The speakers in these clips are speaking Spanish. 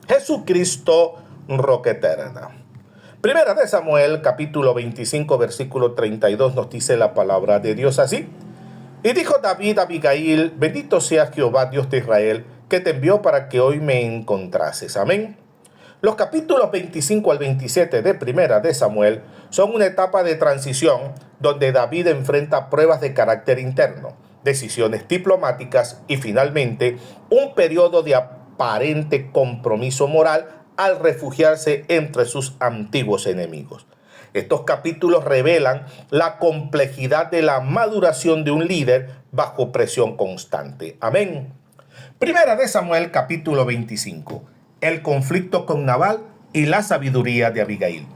Jesucristo, roca eterna. Primera de Samuel, capítulo 25, versículo 32, nos dice la palabra de Dios así. Y dijo David a Abigail: bendito sea Jehová, Dios de Israel, que te envió para que hoy me encontrases. Amén. Los capítulos 25 al 27 de Primera de Samuel son una etapa de transición donde David enfrenta pruebas de carácter interno, decisiones diplomáticas y finalmente un periodo de aparente compromiso moral al refugiarse entre sus antiguos enemigos. Estos capítulos revelan la complejidad de la maduración de un líder bajo presión constante. Amén. Primera de Samuel, capítulo 25. El conflicto con Nabal y la sabiduría de Abigail.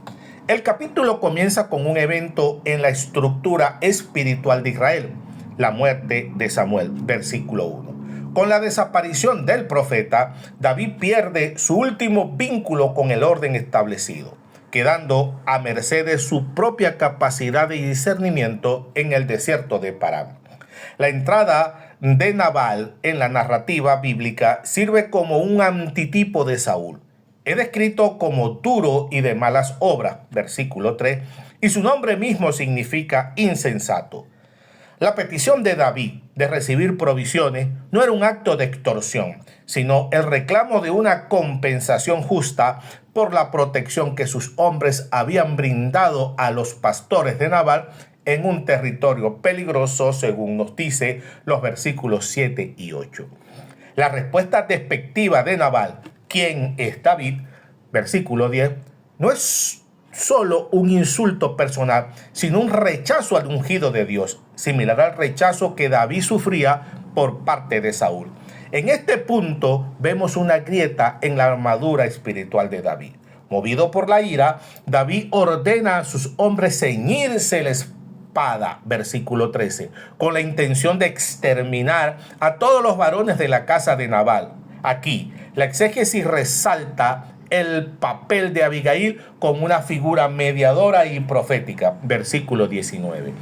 El capítulo comienza con un evento en la estructura espiritual de Israel, la muerte de Samuel, versículo 1. Con la desaparición del profeta, David pierde su último vínculo con el orden establecido, quedando a merced de su propia capacidad de discernimiento en el desierto de Parán. La entrada de Nabal en la narrativa bíblica sirve como un antitipo de Saúl. Es descrito como duro y de malas obras, versículo 3, y su nombre mismo significa insensato. La petición de David de recibir provisiones no era un acto de extorsión, sino el reclamo de una compensación justa por la protección que sus hombres habían brindado a los pastores de Nabal en un territorio peligroso, según nos dice los versículos 7 y 8. La respuesta despectiva de Nabal, ¿quién es David?, versículo 10, no es solo un insulto personal, sino un rechazo al ungido de Dios, similar al rechazo que David sufría por parte de Saúl. En este punto vemos una grieta en la armadura espiritual de David. Movido por la ira, David ordena a sus hombres ceñirse la espada, versículo 13, con la intención de exterminar a todos los varones de la casa de Nabal. Aquí, la exégesis resalta el papel de Abigail como una figura mediadora y profética, versículo 19.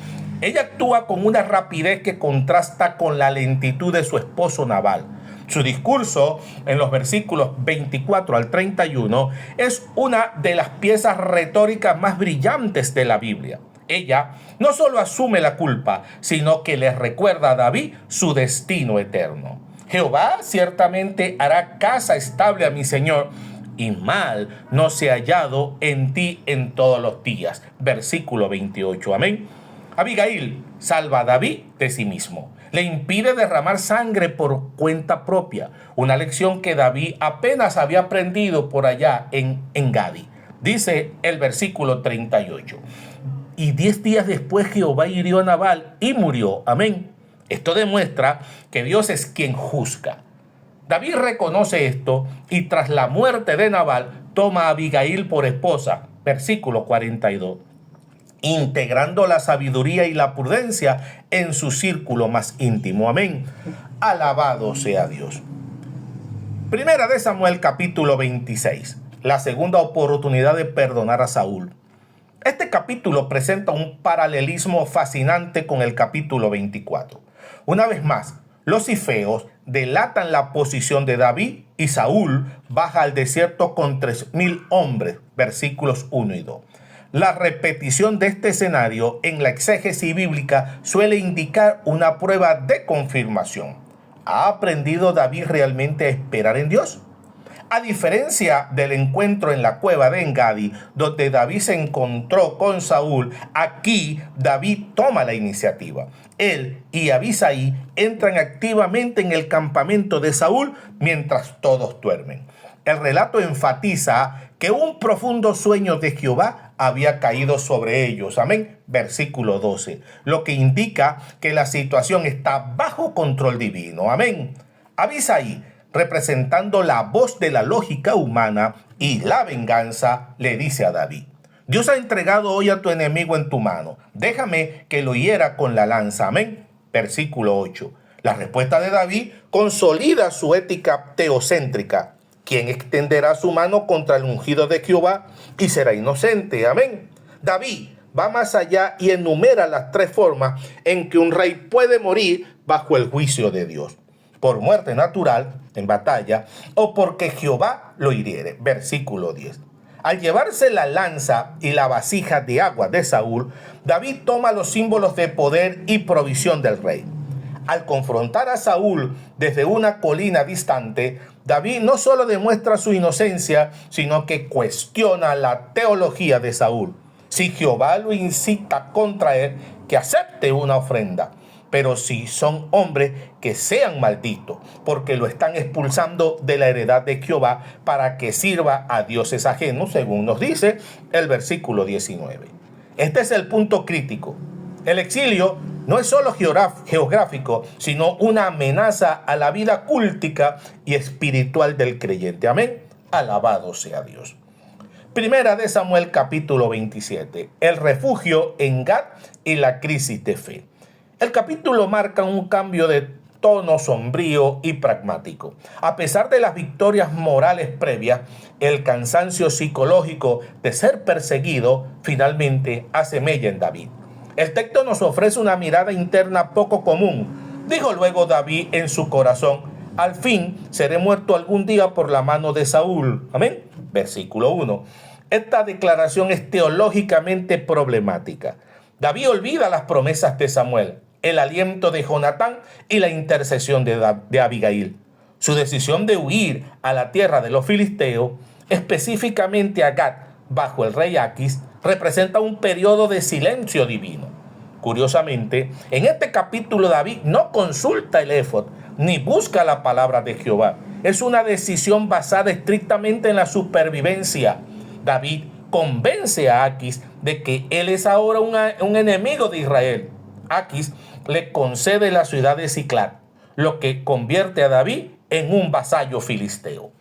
Ella actúa con una rapidez que contrasta con la lentitud de su esposo Nabal. Su discurso, en los versículos 24 al 31, es una de las piezas retóricas más brillantes de la Biblia. Ella no solo asume la culpa, sino que le recuerda a David su destino eterno. Jehová ciertamente hará casa estable a mi Señor, y mal no se ha hallado en ti en todos los días. Versículo 28. Amén. Abigail salva a David de sí mismo. Le impide derramar sangre por cuenta propia. Una lección que David apenas había aprendido por allá en Engadi. Dice el versículo 38. Y 10 días después Jehová hirió a Nabal y murió. Amén. Esto demuestra que Dios es quien juzga. David reconoce esto y tras la muerte de Nabal toma a Abigail por esposa, versículo 42, integrando la sabiduría y la prudencia en su círculo más íntimo. Amén. Alabado sea Dios. Primera de Samuel, capítulo 26, la segunda oportunidad de perdonar a Saúl. Este capítulo presenta un paralelismo fascinante con el capítulo 24. Una vez más, los cifeos delatan la posición de David y Saúl baja al desierto con 3,000 hombres, versículos 1 y 2. La repetición de este escenario en la exégesis bíblica suele indicar una prueba de confirmación. ¿Ha aprendido David realmente a esperar en Dios? A diferencia del encuentro en la cueva de Engadi, donde David se encontró con Saúl, aquí David toma la iniciativa. Él y Abisai entran activamente en el campamento de Saúl mientras todos duermen. El relato enfatiza que un profundo sueño de Jehová había caído sobre ellos. Amén. Versículo 12. Lo que indica que la situación está bajo control divino. Amén. Abisai, representando la voz de la lógica humana y la venganza, le dice a David: Dios ha entregado hoy a tu enemigo en tu mano. Déjame que lo hiera con la lanza. Amén. Versículo 8. La respuesta de David consolida su ética teocéntrica. ¿Quién extenderá su mano contra el ungido de Jehová y será inocente? Amén. David va más allá y enumera las 3 formas en que un rey puede morir bajo el juicio de Dios. por muerte natural en batalla o porque Jehová lo hiriere. Versículo 10. Al llevarse la lanza y la vasija de agua de Saúl, David toma los símbolos de poder y provisión del rey. Al confrontar a Saúl desde una colina distante, David no solo demuestra su inocencia, sino que cuestiona la teología de Saúl. Si Jehová lo incita contra él, que acepte una ofrenda. Pero si son hombres, que sean malditos, porque lo están expulsando de la heredad de Jehová para que sirva a dioses ajenos, según nos dice el versículo 19. Este es el punto crítico. El exilio no es solo geográfico, sino una amenaza a la vida cúltica y espiritual del creyente. Amén. Alabado sea Dios. Primera de Samuel capítulo 27. El refugio en Gad y la crisis de fe. El capítulo marca un cambio de tono sombrío y pragmático. A pesar de las victorias morales previas, el cansancio psicológico de ser perseguido finalmente hace mella en David. El texto nos ofrece una mirada interna poco común. Dijo luego David en su corazón: al fin seré muerto algún día por la mano de Saúl. Amén. Versículo 1. Esta declaración es teológicamente problemática. David olvida las promesas de Samuel, el aliento de Jonatán y la intercesión de Abigail. Su decisión de huir a la tierra de los filisteos, específicamente a Gad, bajo el rey Aquis, representa un periodo de silencio divino. Curiosamente, en este capítulo David no consulta el éfod ni busca la palabra de Jehová. Es una decisión basada estrictamente en la supervivencia. David convence a Aquis de que él es ahora un enemigo de Israel. Aquis le concede la ciudad de Siclag, lo que convierte a David en un vasallo filisteo.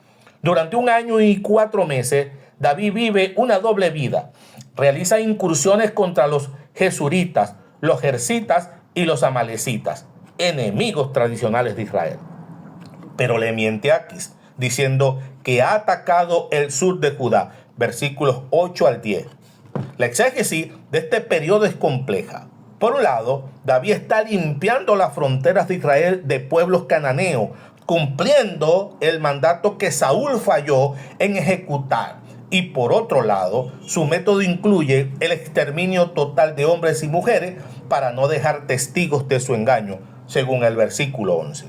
Durante 1 año y 4 meses, David vive una doble vida. Realiza incursiones contra los jesuritas, los jersitas y los amalecitas, enemigos tradicionales de Israel. Pero le miente a Aquis, diciendo que ha atacado el sur de Judá, versículos 8 al 10. La exégesis de este periodo es compleja. Por un lado, David está limpiando las fronteras de Israel de pueblos cananeos, cumpliendo el mandato que Saúl falló en ejecutar. Y por otro lado, su método incluye el exterminio total de hombres y mujeres para no dejar testigos de su engaño, según el versículo 11.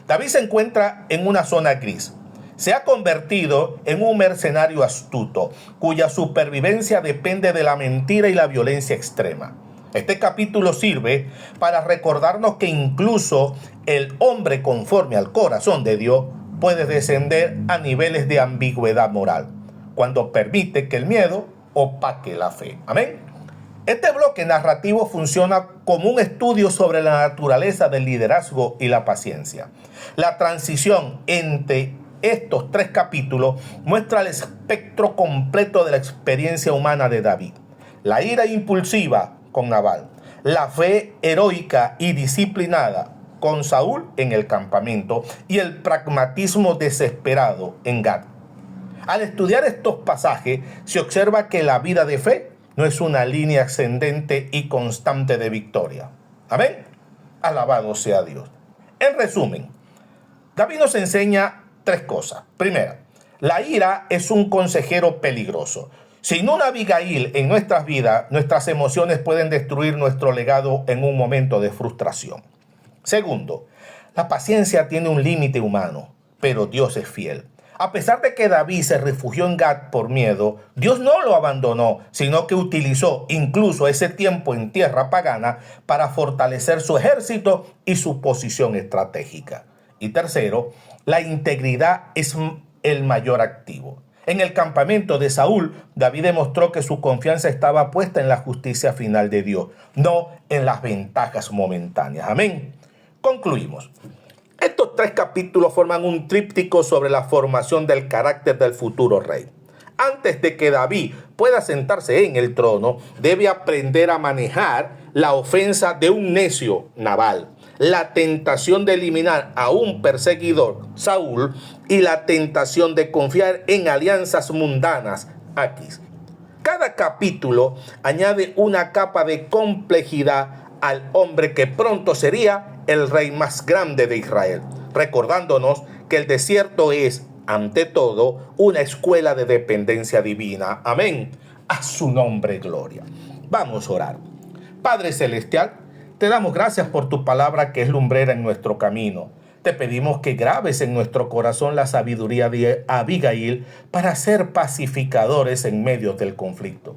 David se encuentra en una zona gris. Se ha convertido en un mercenario astuto, cuya supervivencia depende de la mentira y la violencia extrema. Este capítulo sirve para recordarnos que incluso el hombre conforme al corazón de Dios puede descender a niveles de ambigüedad moral, cuando permite que el miedo opaque la fe. Amén. Este bloque narrativo funciona como un estudio sobre la naturaleza del liderazgo y la paciencia. La transición entre estos 3 capítulos muestra el espectro completo de la experiencia humana de David. La ira impulsiva con Nabal, la fe heroica y disciplinada con Saúl en el campamento y el pragmatismo desesperado en Gad. Al estudiar estos pasajes se observa que la vida de fe no es una línea ascendente y constante de victoria. Amén. Alabado sea Dios. En resumen, David nos enseña 3 cosas. Primera, la ira es un consejero peligroso. Sin una Abigail en nuestras vidas, nuestras emociones pueden destruir nuestro legado en un momento de frustración. Segundo, la paciencia tiene un límite humano, pero Dios es fiel. A pesar de que David se refugió en Gad por miedo, Dios no lo abandonó, sino que utilizó incluso ese tiempo en tierra pagana para fortalecer su ejército y su posición estratégica. Y tercero, la integridad es el mayor activo. En el campamento de Saúl, David demostró que su confianza estaba puesta en la justicia final de Dios, no en las ventajas momentáneas. Amén. Concluimos. Estos 3 capítulos forman un tríptico sobre la formación del carácter del futuro rey. Antes de que David pueda sentarse en el trono, debe aprender a manejar la ofensa de un necio, Nabal, la tentación de eliminar a un perseguidor, Saúl, y la tentación de confiar en alianzas mundanas, Aquis. Cada capítulo añade una capa de complejidad al hombre que pronto sería el rey más grande de Israel. recordándonos que el desierto es, ante todo, una escuela de dependencia divina. Amén. A su nombre, gloria. Vamos a orar. Padre Celestial, te damos gracias por tu palabra que es lumbrera en nuestro camino. Te pedimos que grabes en nuestro corazón la sabiduría de Abigail para ser pacificadores en medio del conflicto.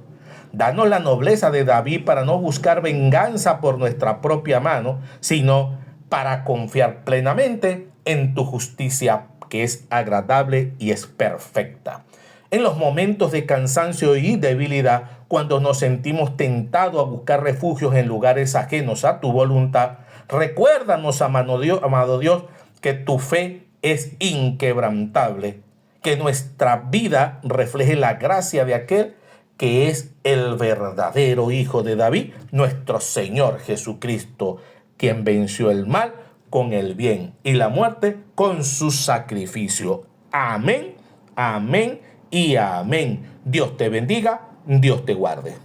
Danos la nobleza de David para no buscar venganza por nuestra propia mano, sino para confiar plenamente en tu justicia, que es agradable y es perfecta. En los momentos de cansancio y debilidad, cuando nos sentimos tentados a buscar refugios en lugares ajenos a tu voluntad, recuérdanos, amado Dios, que tu fe es inquebrantable, que nuestra vida refleje la gracia de aquel que es el verdadero Hijo de David, nuestro Señor Jesucristo, quien venció el mal con el bien y la muerte con su sacrificio. Amén, amén y amén. Dios te bendiga, Dios te guarde.